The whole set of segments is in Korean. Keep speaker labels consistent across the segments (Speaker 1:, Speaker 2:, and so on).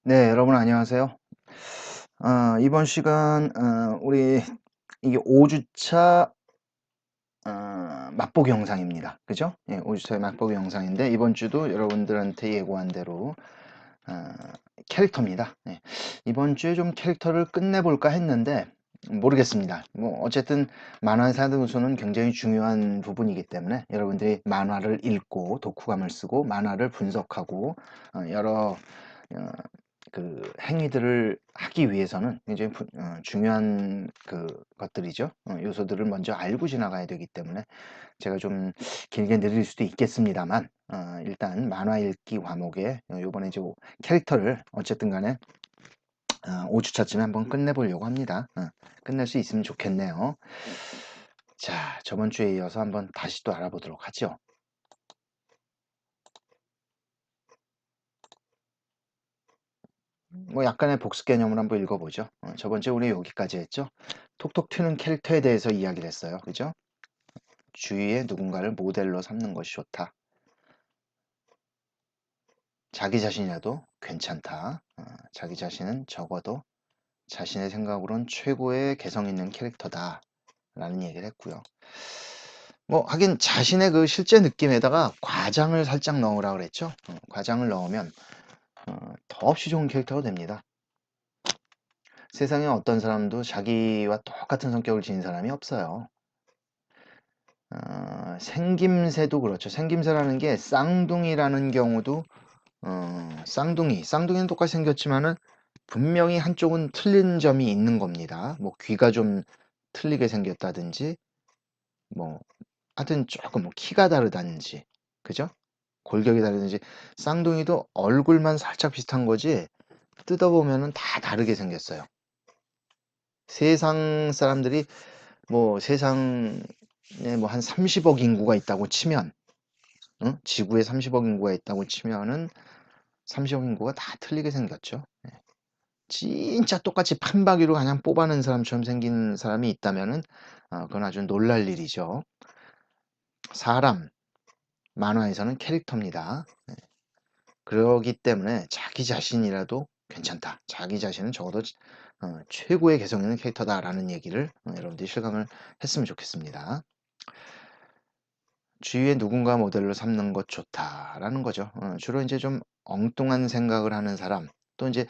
Speaker 1: 네, 여러분 안녕하세요. 이번 시간 우리 이게 5 주차 맛보기 영상입니다. 그죠? 예, 5 주차의 맛보기 영상인데 이번 주도 여러분들한테 예고한 대로 어, 캐릭터입니다. 예. 이번 주에 좀 캐릭터를 끝내볼까 했는데 모르겠습니다. 뭐 어쨌든 만화의 사등수는 굉장히 중요한 부분이기 때문에 여러분들이 만화를 읽고 독후감을 쓰고 만화를 분석하고 여러 어, 그 행위들을 하기 위해서는 굉장히 중요한 그 것들이죠. 요소들을 먼저 알고 지나가야 되기 때문에 제가 좀 길게 느릴 수도 있겠습니다만 일단 만화 읽기 과목에 요번에 이제 캐릭터를 어쨌든 간에 5주차쯤에 한번 끝내보려고 합니다. 끝낼 수 있으면 좋겠네요. 자, 저번 주에 이어서 한번 다시 또 알아보도록 하죠. 뭐 약간의 복습 개념을 한번 읽어보죠. 저번 주에 우리 여기까지 했죠. 톡톡 튀는 캐릭터에 대해서 이야기를 했어요. 그죠? 주위에 누군가를 모델로 삼는 것이 좋다. 자기 자신이라도 괜찮다. 자기 자신은 적어도 자신의 생각으론 최고의 개성 있는 캐릭터다. 라는 얘기를 했고요. 뭐 하긴 자신의 그 실제 느낌에다가 과장을 살짝 넣으라 그랬죠. 과장을 넣으면 더없이 좋은 캐릭터가 됩니다. 세상에 어떤 사람도 자기와 똑같은 성격을 지닌 사람이 없어요. 생김새도 그렇죠. 생김새라는 게 쌍둥이라는 경우도 쌍둥이는 똑같이 생겼지만은 분명히 한쪽은 틀린 점이 있는 겁니다. 뭐 귀가 좀 틀리게 생겼다든지 뭐 하여튼 조금 뭐 키가 다르다든지 그죠? 골격이 다르든지 쌍둥이도 얼굴만 살짝 비슷한 거지 뜯어보면은 다 다르게 생겼어요. 세상 사람들이 뭐 세상에 뭐 한 30억 인구가 있다고 치면 지구에 30억 인구가 있다고 치면은 30억 인구가 다 틀리게 생겼죠. 진짜 똑같이 판박이로 그냥 뽑아낸 사람처럼 생긴 사람이 있다면은 그건 아주 놀랄 일이죠. 사람, 만화에서는 캐릭터입니다. 그러기 때문에 자기 자신이라도 괜찮다. 자기 자신은 적어도 최고의 개성 있는 캐릭터다라는 얘기를 여러분들이 실감을 했으면 좋겠습니다. 주위에 누군가 모델로 삼는 것 좋다라는 거죠. 주로 이제 좀 엉뚱한 생각을 하는 사람, 또 이제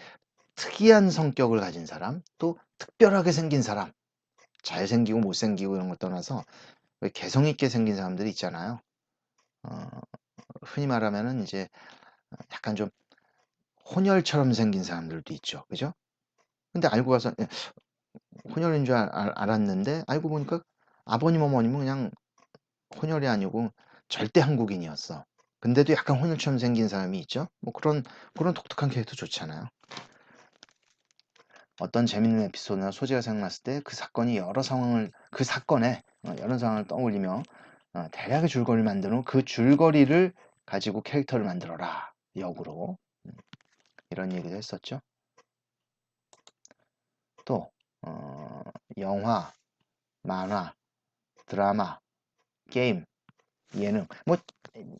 Speaker 1: 특이한 성격을 가진 사람, 또 특별하게 생긴 사람, 잘생기고 못생기고 이런 것 떠나서 왜 개성 있게 생긴 사람들이 있잖아요. 어, 흔히 말하면은 이제 약간 좀 혼혈처럼 생긴 사람들도 있죠. 그죠? 근데 알고 가서 혼혈인 줄 알았는데 알고 보니까 아버님 어머님은 그냥 혼혈이 아니고 절대 한국인이었어. 근데도 약간 혼혈처럼 생긴 사람이 있죠. 뭐 그런 독특한 캐릭터 좋잖아요. 어떤 재밌는 에피소드나 소재가 생각났을 때 그 사건이 여러 상황을 그 사건에 여러 상황을 떠올리며 대략의 줄거리를 만드는 그 줄거리를 가지고 캐릭터를 만들어라. 역으로 이런 얘기도 했었죠. 또 영화, 만화, 드라마, 게임, 예능 뭐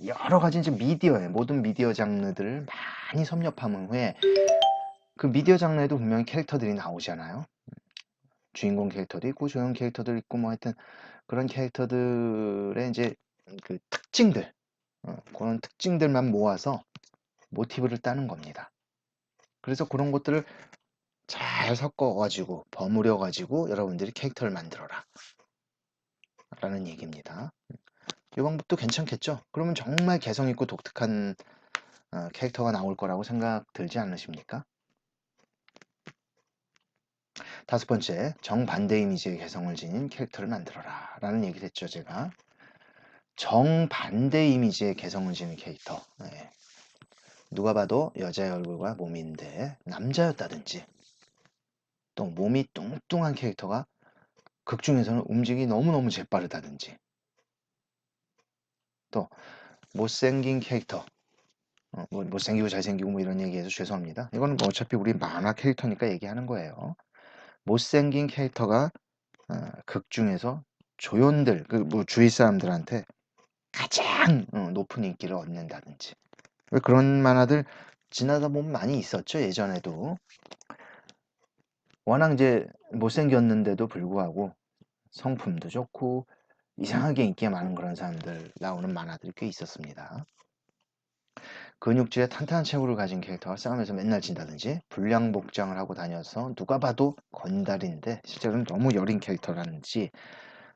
Speaker 1: 여러 가지 이제 미디어에 모든 미디어 장르들을 많이 섭렵한 후에 그 미디어 장르에도 분명히 캐릭터들이 나오잖아요. 주인공 캐릭터도 있고 조연 캐릭터도 있고 뭐 하여튼 그런 캐릭터들의 이제 그 특징들 그런 특징들만 모아서 모티브를 따는 겁니다. 그래서 그런 것들을 잘 섞어가지고 버무려가지고 여러분들이 캐릭터를 만들어라 라는 얘기입니다. 이 방법도 괜찮겠죠? 그러면 정말 개성있고 독특한 캐릭터가 나올 거라고 생각 들지 않으십니까? 다섯 번째, 정반대 이미지의 개성을 지닌 캐릭터를 만들어라 라는 얘기를 했죠, 제가. 정반대 이미지의 개성을 지닌 캐릭터. 네. 누가 봐도 여자의 얼굴과 몸인데 남자였다든지 또 몸이 뚱뚱한 캐릭터가 극 중에서는 움직임이 너무너무 재빠르다든지 또 못생긴 캐릭터 뭐 못생기고 잘생기고 뭐 이런 얘기해서 죄송합니다. 이거는 뭐 어차피 우리 만화 캐릭터니까 얘기하는 거예요. 못생긴 캐릭터가 극 중에서 조연들 그 뭐 주위 사람들한테 가장 높은 인기를 얻는다든지 왜 그런 만화들 지나다 보면 많이 있었죠. 예전에도. 워낙 이제 못생겼는데도 불구하고 성품도 좋고 이상하게 인기가 많은 그런 사람들 나오는 만화들이 꽤 있었습니다. 근육질의 탄탄한 체구를 가진 캐릭터가 싸움에서 맨날 진다든지 불량 복장을 하고 다녀서 누가 봐도 건달인데 실제로는 너무 여린 캐릭터라든지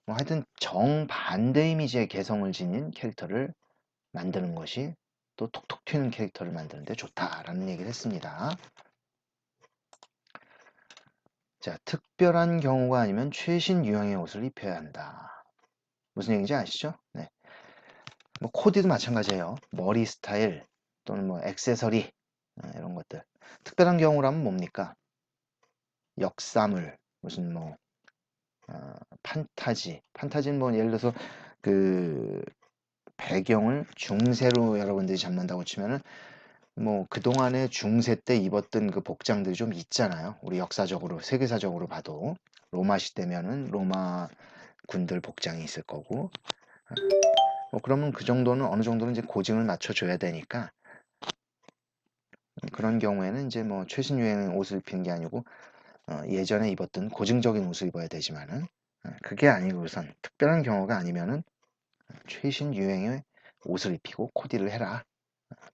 Speaker 1: 뭐 하여튼 정반대 이미지의 개성을 지닌 캐릭터를 만드는 것이 또 톡톡 튀는 캐릭터를 만드는데 좋다라는 얘기를 했습니다. 자, 특별한 경우가 아니면 최신 유형의 옷을 입혀야 한다. 무슨 얘기인지 아시죠? 네. 뭐 코디도 마찬가지예요. 머리 스타일 또는 뭐 액세서리 이런 것들. 특별한 경우라면 뭡니까? 역사물 무슨 뭐 판타지는 뭐 예를 들어서 그 배경을 중세로 여러분들이 잡는다고 치면은 뭐 그동안에 중세 때 입었던 그 복장들이 좀 있잖아요. 우리 역사적으로 세계사적으로 봐도 로마 시대면은 로마 군들 복장이 있을 거고 뭐 그러면 그 정도는 어느 정도는 이제 고증을 맞춰줘야 되니까 그런 경우에는 이제 뭐 최신 유행의 옷을 입히는 게 아니고 예전에 입었던 고증적인 옷을 입어야 되지만은 그게 아니고선 특별한 경우가 아니면은 최신 유행의 옷을 입히고 코디를 해라.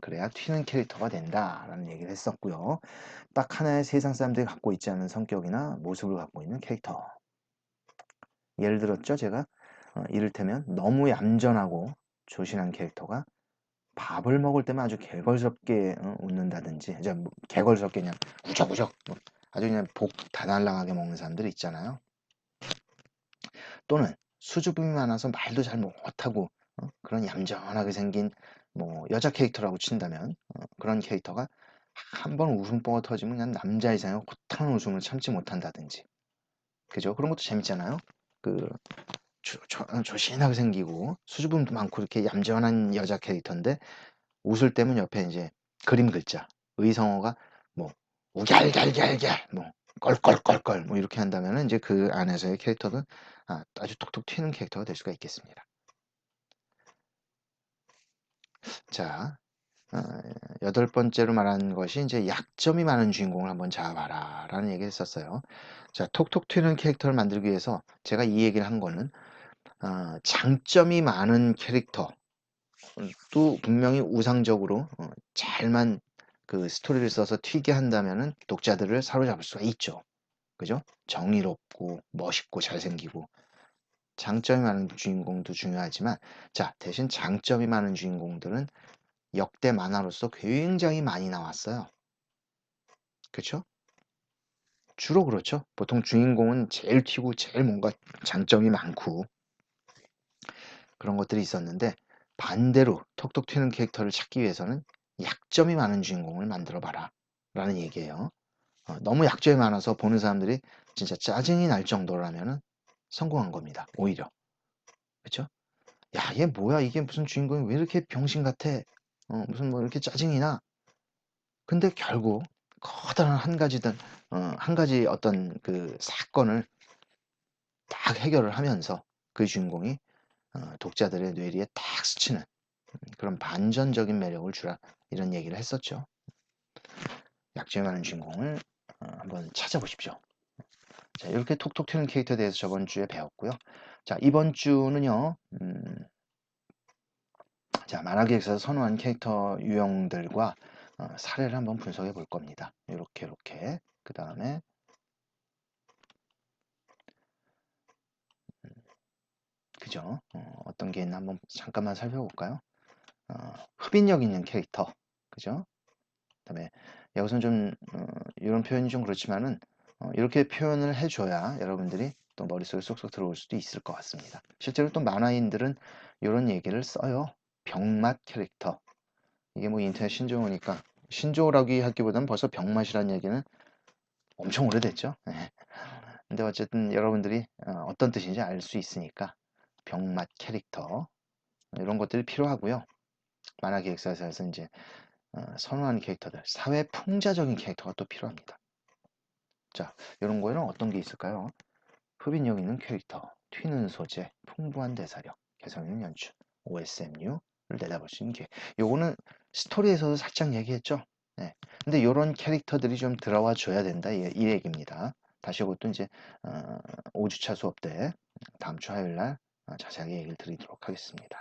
Speaker 1: 그래야 튀는 캐릭터가 된다라는 얘기를 했었고요. 딱 하나의 세상 사람들이 갖고 있지 않은 성격이나 모습을 갖고 있는 캐릭터. 예를 들었죠, 제가 이를테면 너무 얌전하고 조신한 캐릭터가 밥을 먹을 때만 아주 개걸스럽게 웃는다든지, 이제 뭐 개걸스럽게 그냥 우적우적 뭐 아주 그냥 복 다 날라가게 먹는 사람들 있잖아요. 또는 수줍음이 많아서 말도 잘 못하고 그런 얌전하게 생긴 뭐 여자 캐릭터라고 친다면 그런 캐릭터가 한 번 웃음보가 터지면 그냥 남자 이상의 호탕한 웃음을 참지 못한다든지 그죠? 그런 것도 재밌잖아요. 그 조신하게 생기고 수줍음도 많고 이렇게 얌전한 여자 캐릭터인데 웃을 때면 옆에 이제 그림 글자 의성어가 뭐 우갤갤갤갤 뭐 껄껄껄껄 뭐 이렇게 한다면은 이제 그 안에서의 캐릭터는 아주 톡톡 튀는 캐릭터가 될 수가 있겠습니다. 자, 여덟 번째로 말하는 것이 이제 약점이 많은 주인공을 한번 잡아라 라는 얘기를 했었어요. 자, 톡톡 튀는 캐릭터를 만들기 위해서 제가 이 얘기를 한 거는 장점이 많은 캐릭터 또 분명히 우상적으로 잘만 그 스토리를 써서 튀게 한다면은 독자들을 사로잡을 수가 있죠. 그죠? 정의롭고 멋있고 잘생기고 장점이 많은 주인공도 중요하지만 자 대신 장점이 많은 주인공들은 역대 만화로서 굉장히 많이 나왔어요. 그렇죠? 주로 그렇죠. 보통 주인공은 제일 튀고 제일 뭔가 장점이 많고 그런 것들이 있었는데 반대로 톡톡 튀는 캐릭터를 찾기 위해서는 약점이 많은 주인공을 만들어 봐라 라는 얘기예요. 너무 약점이 많아서 보는 사람들이 진짜 짜증이 날 정도라면 성공한 겁니다. 오히려. 그렇죠? 야, 얘 뭐야? 이게 무슨 주인공이 왜 이렇게 병신 같아? 무슨 뭐 이렇게 짜증이 나? 근데 결국 커다란 한 가지 어떤 그 사건을 딱 해결을 하면서 그 주인공이 독자들의 뇌리에 딱 스치는 그런 반전적인 매력을 주라 이런 얘기를 했었죠. 약점이 많은 주인공을 한번 찾아보십시오. 자, 이렇게 톡톡 튀는 캐릭터에 대해서 저번 주에 배웠고요. 자, 이번 주는요. 자, 만화계에서 선호한 캐릭터 유형들과 사례를 한번 분석해 볼 겁니다. 이렇게. 그 다음에 그죠? 어떤 게 있나 한번 잠깐만 살펴볼까요? 흡인력 있는 캐릭터. 그죠? 그다음에 여기서는 좀 이런 표현이 좀 그렇지만은 이렇게 표현을 해줘야 여러분들이 또 머릿속에 쏙쏙 들어올 수도 있을 것 같습니다. 실제로 또 만화인들은 이런 얘기를 써요. 병맛 캐릭터. 이게 뭐 인터넷 신조어니까 신조어라고 하기보다는 벌써 병맛이라는 얘기는 엄청 오래됐죠. 네. 근데 어쨌든 여러분들이 어떤 뜻인지 알 수 있으니까 병맛 캐릭터 이런 것들이 필요하고요. 만화 기획사에서 이제 선호하는 캐릭터들, 사회 풍자적인 캐릭터가 또 필요합니다. 자, 이런 거에는 어떤 게 있을까요? 흡인력 있는 캐릭터, 튀는 소재, 풍부한 대사력, 개성 있는 연출, OSMU를 내다볼 수 있는 게 요거는 스토리에서도 살짝 얘기했죠. 예. 근데 요런 캐릭터들이 좀 들어와 줘야 된다. 이 얘기입니다. 다시 이것도 이제 5주차 수업 때 다음 주 화요일 날 자세하게 얘기를 드리도록 하겠습니다.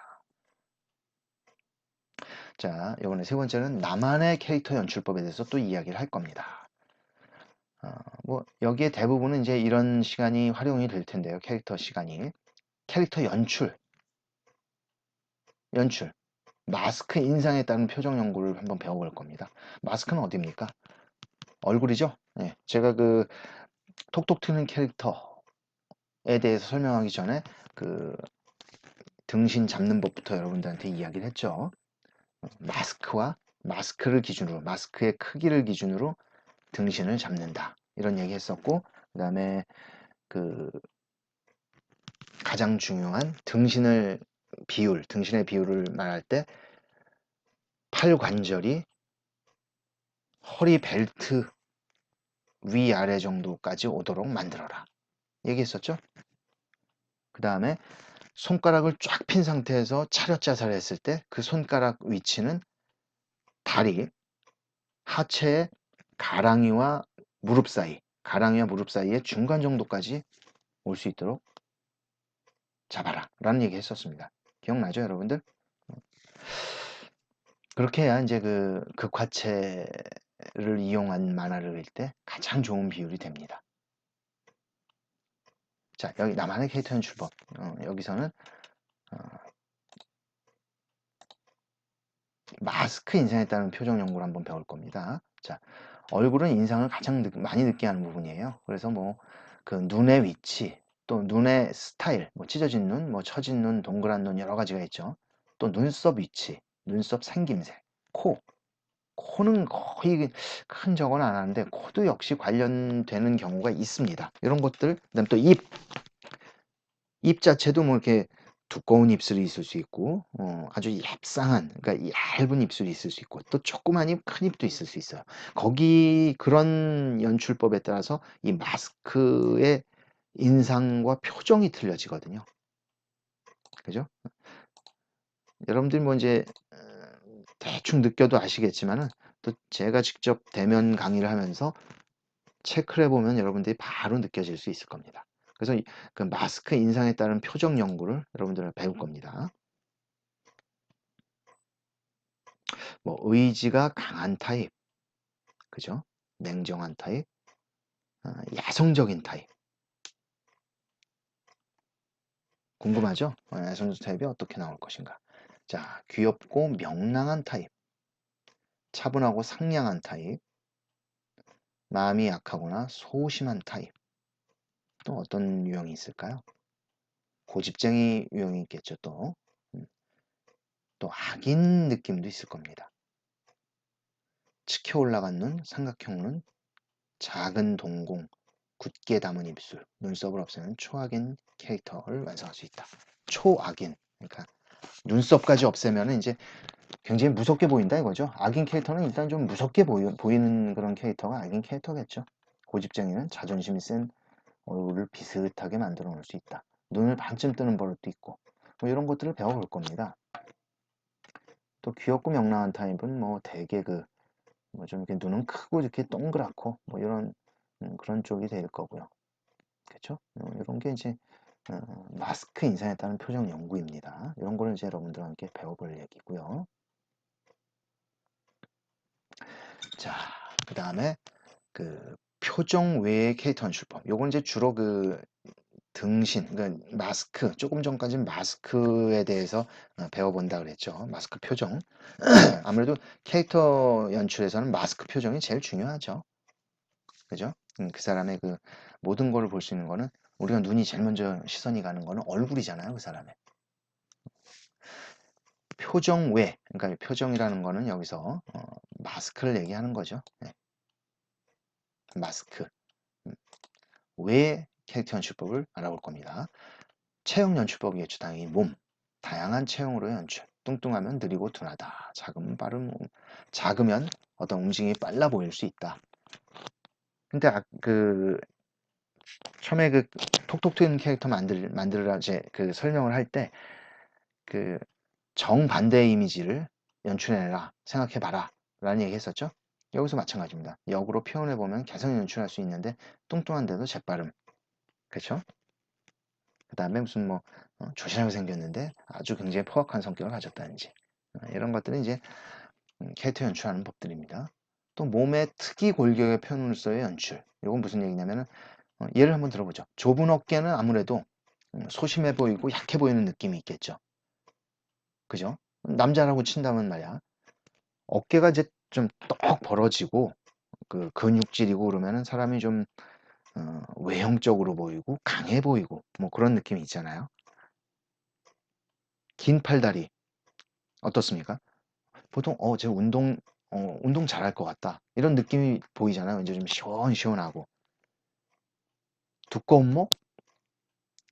Speaker 1: 자, 이번에 세 번째는 나만의 캐릭터 연출법에 대해서 또 이야기를 할 겁니다. 뭐 여기에 대부분은 이제 이런 시간이 활용이 될 텐데요. 캐릭터 시간이. 캐릭터 연출. 마스크 인상에 따른 표정 연구를 한번 배워볼 겁니다. 마스크는 어디입니까? 얼굴이죠? 네, 제가 그 톡톡 트는 캐릭터에 대해서 설명하기 전에 그 등신 잡는 법부터 여러분들한테 이야기를 했죠. 마스크를 기준으로, 마스크의 크기를 기준으로 등신을 잡는다. 이런 얘기 했었고, 그 다음에 그 가장 중요한 등신의 비율을 말할 때 팔 관절이 허리 벨트 위아래 정도까지 오도록 만들어라. 얘기했었죠? 그 다음에 손가락을 쫙 핀 상태에서 차렷자세를 했을 때 그 손가락 위치는 다리, 하체의 가랑이와 무릎 사이의 중간 정도까지 올 수 있도록 잡아라. 라는 얘기 했었습니다. 기억나죠, 여러분들? 그렇게 해야 이제 그 극화체를 이용한 만화를 그릴 때 가장 좋은 비율이 됩니다. 자, 여기 나만의 캐릭터 연출법. 여기서는 마스크 인상에 따른 표정 연구를 한번 배울 겁니다. 자, 얼굴은 인상을 가장 많이 느끼게 하는 부분이에요. 그래서 뭐 그 눈의 위치, 또 눈의 스타일, 뭐 찢어진 눈, 뭐 처진 눈, 동그란 눈 여러 가지가 있죠. 또 눈썹 위치, 눈썹 생김새, 코는 거의 큰 적은 안 하는데 코도 역시 관련되는 경우가 있습니다. 이런 것들, 그다음 또 입 자체도 뭐 이렇게 두꺼운 입술이 있을 수 있고 아주 얍상한 그러니까 얇은 입술이 있을 수 있고 또 조그만 입, 큰 입도 있을 수 있어요. 거기 그런 연출법에 따라서 이 마스크의 인상과 표정이 틀려지거든요. 그죠? 여러분들이 뭐 이제 대충 느껴도 아시겠지만은 또 제가 직접 대면 강의를 하면서 체크를 해보면 여러분들이 바로 느껴질 수 있을 겁니다. 그래서 그 마스크 인상에 따른 표정 연구를 여러분들은 배울 겁니다. 뭐 의지가 강한 타입, 그죠? 냉정한 타입, 야성적인 타입. 궁금하죠? 야성적 타입이 어떻게 나올 것인가? 자, 귀엽고 명랑한 타입, 차분하고 상냥한 타입, 마음이 약하거나 소심한 타입. 또 어떤 유형이 있을까요? 고집쟁이 유형이 있겠죠, 또. 또 악인 느낌도 있을 겁니다. 치켜 올라간 눈, 삼각형 눈, 작은 동공, 굳게 담은 입술, 눈썹을 없애는 초악인 캐릭터를 완성할 수 있다. 초악인. 그러니까 눈썹까지 없애면 이제 굉장히 무섭게 보인다 이거죠. 악인 캐릭터는 일단 좀 무섭게 보이는 그런 캐릭터가 악인 캐릭터겠죠. 고집쟁이는 자존심이 센 얼굴을 비슷하게 만들어 놓을 수 있다. 눈을 반쯤 뜨는 버릇도 있고 뭐 이런 것들을 배워볼 겁니다. 또 귀엽고 명랑한 타입은 뭐 되게 뭐 좀 이렇게 눈은 크고 이렇게 동그랗고 뭐 이런 그런 쪽이 될 거고요. 그렇죠? 이런 게 이제 마스크 인상에 따른 표정 연구입니다. 이런 거를 이제 여러분들과 함께 배워볼 얘기고요. 자, 그 다음에 그 표정 외의 캐릭터 연출법. 요건 이제 주로 그 등신, 그러니까 마스크, 조금 전까지는 마스크에 대해서 배워본다 그랬죠. 마스크 표정. 아무래도 캐릭터 연출에서는 마스크 표정이 제일 중요하죠. 그죠? 그 사람의 그 모든 걸 볼 수 있는 거는 우리가 눈이 제일 먼저 시선이 가는 거는 얼굴이잖아요, 그 사람의. 표정 외, 그러니까 표정이라는 거는 여기서 마스크를 얘기하는 거죠. 네. 마스크. 외 캐릭터 연출법을 알아볼 겁니다. 체형 연출법이겠죠. 당연히 몸. 다양한 체형으로의 연출. 뚱뚱하면 느리고 둔하다. 작으면 어떤 움직임이 빨라 보일 수 있다. 근데 처음에 그 톡톡 트는 캐릭터 만들으라 이제 그 설명을 할 때 그 정반대의 이미지를 연출해내라 생각해봐라 라는 얘기 했었죠. 여기서 마찬가지입니다. 역으로 표현해 보면 개성 연출할 수 있는데 뚱뚱한데도 재빠름. 그렇죠? 그 다음에 무슨 뭐 조신하게 생겼는데 아주 굉장히 포악한 성격을 가졌다든지 이런 것들은 이제 캐릭터 연출하는 법들입니다. 또 몸의 특이 골격의 표현으로서의 연출. 이건 무슨 얘기냐면은 예를 한번 들어보죠. 좁은 어깨는 아무래도 소심해 보이고 약해 보이는 느낌이 있겠죠. 그죠? 남자라고 친다면 말이야. 어깨가 이제 좀 떡 벌어지고 그 근육질이고 그러면은 사람이 좀 외형적으로 보이고 강해 보이고 뭐 그런 느낌이 있잖아요. 긴 팔다리 어떻습니까? 보통 쟤 운동 잘할 것 같다 이런 느낌이 보이잖아요. 이제 좀 시원시원하고 두꺼운 목,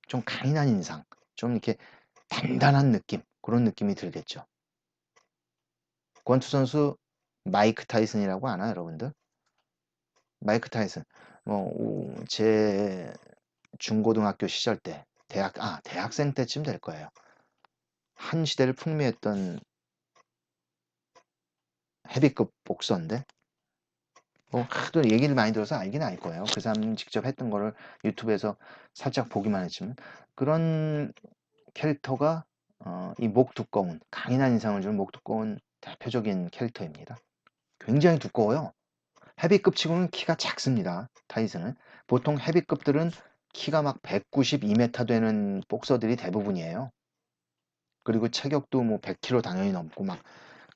Speaker 1: 좀 강인한 인상, 좀 이렇게 단단한 느낌 그런 느낌이 들겠죠. 권투 선수 마이크 타이슨이라고 아나 여러분들? 마이크 타이슨 제 중고등학교 시절 때 대학생 때쯤 될 거예요. 한 시대를 풍미했던 헤비급 복서인데 하도 얘기를 많이 들어서 알긴 알 거예요. 그 사람 직접 했던 거를 유튜브에서 살짝 보기만 했지만 그런 캐릭터가 이 목 두꺼운 강인한 인상을 주는 목 두꺼운 대표적인 캐릭터입니다. 굉장히 두꺼워요. 헤비급 치고는 키가 작습니다. 타이슨은 보통 헤비급들은 키가 막 192m 되는 복서들이 대부분이에요. 그리고 체격도 뭐 100kg 당연히 넘고 막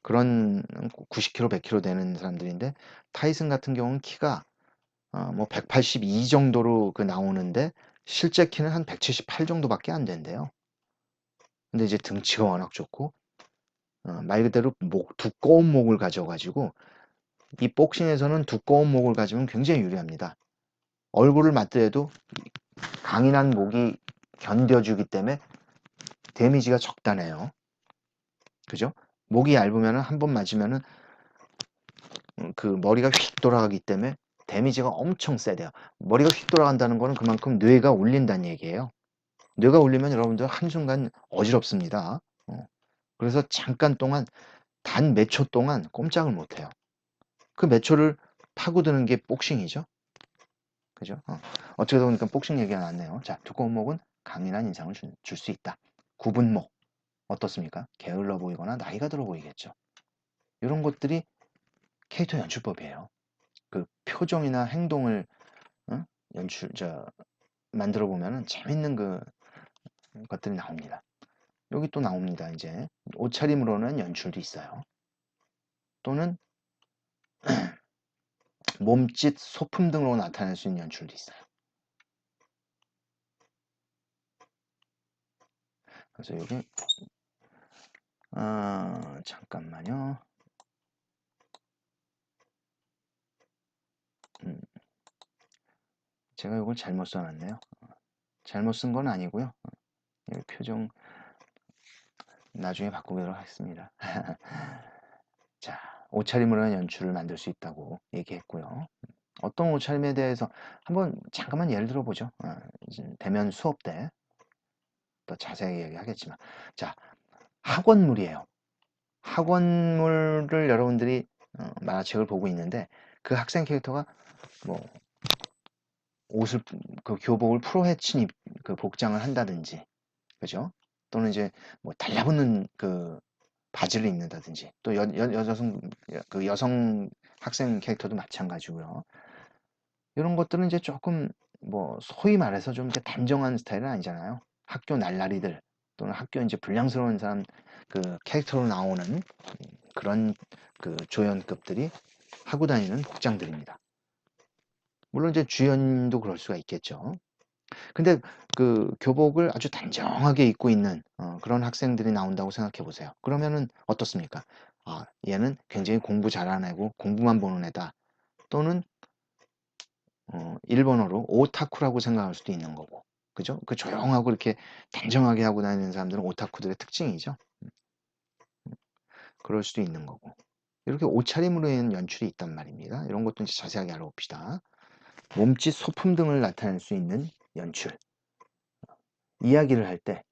Speaker 1: 그런 90kg, 100kg 되는 사람들인데 타이슨 같은 경우는 키가 뭐 182 정도로 나오는데 실제 키는 한 178 정도밖에 안 된대요. 근데 이제 등치가 워낙 좋고 말 그대로 두꺼운 목을 가져가지고 이 복싱에서는 두꺼운 목을 가지면 굉장히 유리합니다. 얼굴을 맞대도 강인한 목이 견뎌주기 때문에 데미지가 적다네요. 그죠? 목이 얇으면 한 번 맞으면은 그 머리가 휙 돌아가기 때문에 데미지가 엄청 세대요. 머리가 휙 돌아간다는 거는 그만큼 뇌가 울린다는 얘기예요. 뇌가 울리면 여러분들 한순간 어지럽습니다. 그래서 잠깐 동안 단 몇 초 동안 꼼짝을 못해요. 그 몇 초를 파고드는 게 복싱이죠. 그죠? 어쩌다 보니까 복싱 얘기가 나왔네요. 자, 두꺼운 목은 강인한 인상을 줄 수 있다. 굽은 목 어떻습니까? 게을러 보이거나 나이가 들어 보이겠죠. 이런 것들이 캐릭터 연출법이에요. 그 표정이나 행동을 연출 만들어 보면은 재밌는 그 것들이 나옵니다. 여기 또 나옵니다. 이제 옷차림으로는 연출도 있어요. 또는 몸짓, 소품 등으로 나타낼 수 있는 연출도 있어요. 그래서 여기 잠깐만요. 제가 이걸 잘못 써놨네요. 잘못 쓴 건 아니고요. 여기 표정 나중에 바꾸도록 하겠습니다. 자, 옷차림으로 는 연출을 만들 수 있다고 얘기했고요. 어떤 옷차림에 대해서 한번 잠깐만 예를 들어보죠. 대면 수업 때 더 자세하게 얘기하겠지만 자, 학원물이에요. 학원물을 여러분들이 만화책을 보고 있는데 그 학생 캐릭터가 뭐 옷을 그 교복을 프로헤친 그 복장을 한다든지 그죠? 또는 이제 뭐 달라붙는 그 바지를 입는다든지 또 여성 학생 캐릭터도 마찬가지고요. 이런 것들은 이제 조금 뭐 소위 말해서 좀 이렇게 단정한 스타일은 아니잖아요. 학교 날라리들 또는 학교 이제 불량스러운 사람 그 캐릭터로 나오는 그런 그 조연급들이 하고 다니는 복장들입니다. 물론 이제 주연도 그럴 수가 있겠죠. 근데 그 교복을 아주 단정하게 입고 있는 그런 학생들이 나온다고 생각해 보세요. 그러면은 어떻습니까? 얘는 굉장히 공부 잘하는 애고 공부만 보는 애다. 또는 일본어로 오타쿠라고 생각할 수도 있는 거고. 그죠? 그 조용하고 이렇게 단정하게 하고 다니는 사람들은 오타쿠들의 특징이죠. 그럴 수도 있는 거고. 이렇게 옷차림으로 인한 연출이 있단 말입니다. 이런 것도 이제 자세하게 알아봅시다. 몸짓, 소품 등을 나타낼 수 있는 연출. 이야기를 할 때,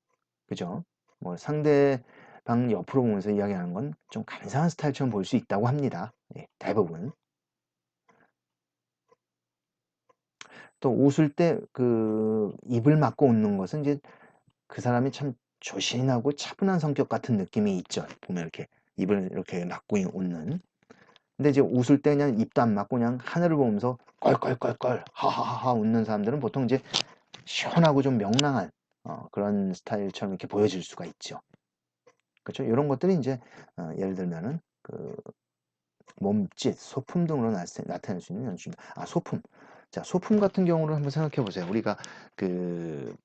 Speaker 1: 그죠? 뭐 상대방 옆으로 보면서 이야기하는 건 좀 감상한 스타일처럼 볼 수 있다고 합니다. 예, 대부분. 또 웃을 때 그 입을 막고 웃는 것은 이제 그 사람이 참 조신하고 차분한 성격 같은 느낌이 있죠. 보면 이렇게 입을 이렇게 막고 웃는. 근데 이제 웃을 때 그냥 입도 안 막고 그냥 하늘을 보면서 껄껄껄껄 하하하하 웃는 사람들은 보통 이제 시원하고 좀 명랑한 그런 스타일처럼 이렇게 보여질 수가 있죠. 그렇죠? 이런 것들이 이제 예를 들면은 그 몸짓, 소품 등으로 나타낼 수 있는 연출입니다. 소품. 자, 소품 같은 경우를 한번 생각해 보세요. 우리가 그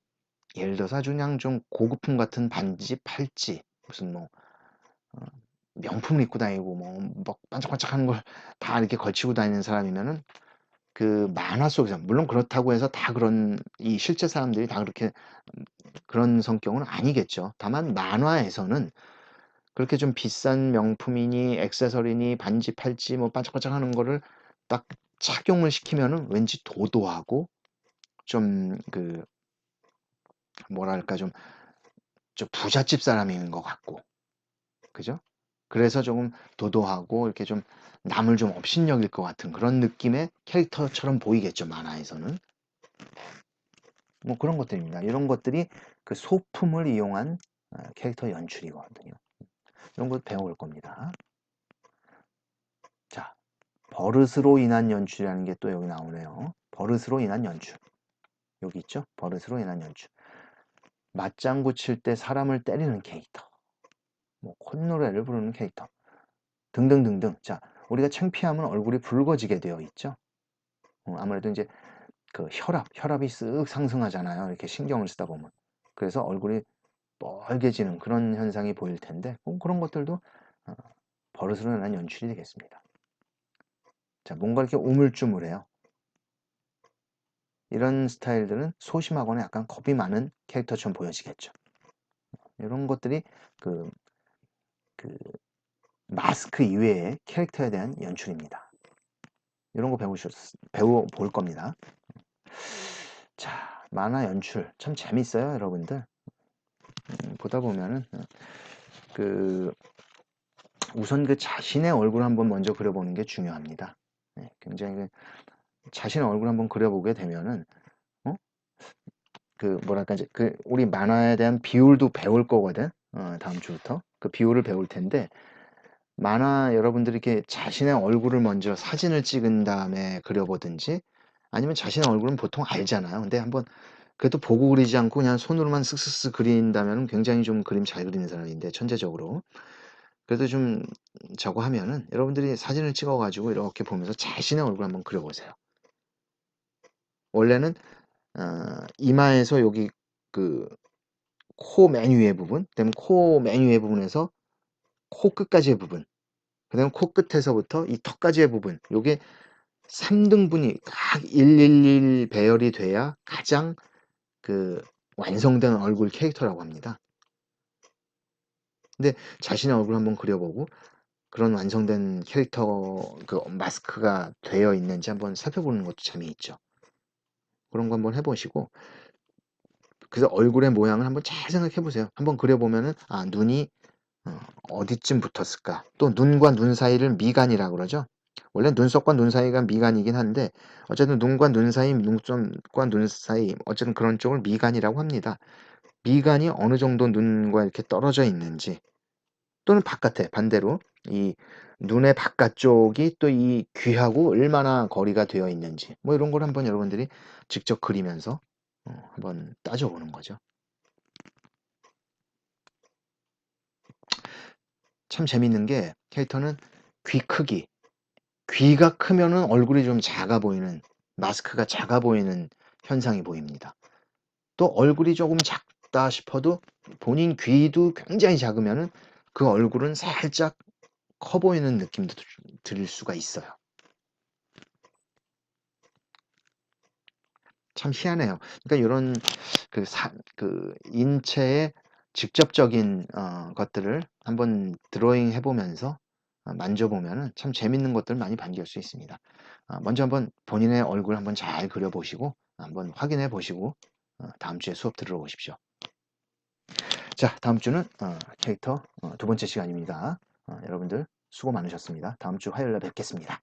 Speaker 1: 예를 들어서 아주 그냥 좀 고급품 같은 반지, 팔찌, 무슨 뭐 명품을 입고 다니고 뭐 반짝반짝하는 걸 다 이렇게 걸치고 다니는 사람이면은 그 만화 속에서 물론 그렇다고 해서 다 그런 이 실제 사람들이 다 그렇게 그런 성격은 아니겠죠. 다만 만화에서는 그렇게 좀 비싼 명품이니 액세서리니 반지, 팔찌 뭐 반짝반짝하는 거를 딱 착용을 시키면은 왠지 도도하고 좀 그 뭐랄까 좀 부잣집 사람인 것 같고 그죠? 그래서 조금 도도하고 이렇게 좀 남을 좀 업신여길 것 같은 그런 느낌의 캐릭터처럼 보이겠죠, 만화에서는. 뭐 그런 것들입니다. 이런 것들이 그 소품을 이용한 캐릭터 연출이거든요. 이런 것 배워볼 겁니다. 자, 버릇으로 인한 연출이라는 게 또 여기 나오네요. 버릇으로 인한 연출. 여기 있죠? 버릇으로 인한 연출. 맞장구 칠 때 사람을 때리는 캐릭터. 뭐 콧노래를 부르는 캐릭터. 등등등등. 자, 우리가 창피하면 얼굴이 붉어지게 되어 있죠. 아무래도 이제 그 혈압이 쓱 상승하잖아요. 이렇게 신경을 쓰다 보면. 그래서 얼굴이 뻘개지는 그런 현상이 보일 텐데 그런 것들도 어, 버릇으로 인한 연출이 되겠습니다. 자, 뭔가 이렇게 우물쭈물해요. 이런 스타일들은 소심하거나 약간 겁이 많은 캐릭터처럼 보여지겠죠. 이런 것들이 그 마스크 이외의 캐릭터에 대한 연출입니다. 이런 거 배워볼 겁니다. 자, 만화 연출 참 재밌어요, 여러분들. 보다 보면은 그 우선 그 자신의 얼굴 한번 먼저 그려보는 게 중요합니다. 네, 굉장히 자신의 얼굴 한번 그려보게 되면은 그 뭐랄까 이제 그 우리 만화에 대한 비율도 배울 거거든. 다음 주부터 그 비율을 배울 텐데 만화 여러분들이 이렇게 자신의 얼굴을 먼저 사진을 찍은 다음에 그려보든지 아니면 자신의 얼굴은 보통 알잖아요. 근데 한번 그래도 보고 그리지 않고 그냥 손으로만 쓱쓱쓱 그린다면 굉장히 좀 그림 잘 그리는 사람인데 천재적으로 그래도 좀 저거 하면은 여러분들이 사진을 찍어 가지고 이렇게 보면서 자신의 얼굴 한번 그려보세요. 원래는 이마에서 여기 그 코 맨 위에 부분, 그다음에 코 맨 위에 부분에서 코 끝까지의 부분, 그다음에 코 끝에서부터 이 턱까지의 부분, 요게 3등분이 각 111 배열이 돼야 가장 그 완성된 얼굴 캐릭터라고 합니다. 근데 자신의 얼굴 한번 그려보고 그런 완성된 캐릭터 그 마스크가 되어 있는지 한번 살펴보는 것도 재미있죠. 그런 거 한번 해보시고 그래서 얼굴의 모양을 한번 잘 생각해 보세요. 한번 그려보면은 눈이 어디쯤 붙었을까? 또 눈과 눈 사이를 미간이라고 그러죠. 원래 눈썹과 눈 사이가 미간이긴 한데 어쨌든 눈과 눈 사이, 눈썹과 눈 사이 어쨌든 그런 쪽을 미간이라고 합니다. 미간이 어느 정도 눈과 이렇게 떨어져 있는지 또는 바깥에 반대로 이 눈의 바깥쪽이 또 이 귀하고 얼마나 거리가 되어 있는지 뭐 이런 걸 한번 여러분들이 직접 그리면서 한번 따져보는 거죠. 참 재밌는 게 캐릭터는 귀 크기 귀가 크면은 얼굴이 좀 작아 보이는 마스크가 작아 보이는 현상이 보입니다. 또 얼굴이 조금 작다 싶어도 본인 귀도 굉장히 작으면은 그 얼굴은 살짝 커 보이는 느낌도 들을 수가 있어요. 참 희한해요. 그러니까 이런 그 인체의 직접적인 것들을 한번 드로잉 해보면서 만져보면은 참 재밌는 것들 많이 발견할 수 있습니다. 먼저 한번 본인의 얼굴 한번 잘 그려보시고 한번 확인해 보시고 다음 주에 수업 들으러 오십시오. 자, 다음 주는 캐릭터 두 번째 시간입니다. 여러분들 수고 많으셨습니다. 다음 주 화요일에 뵙겠습니다.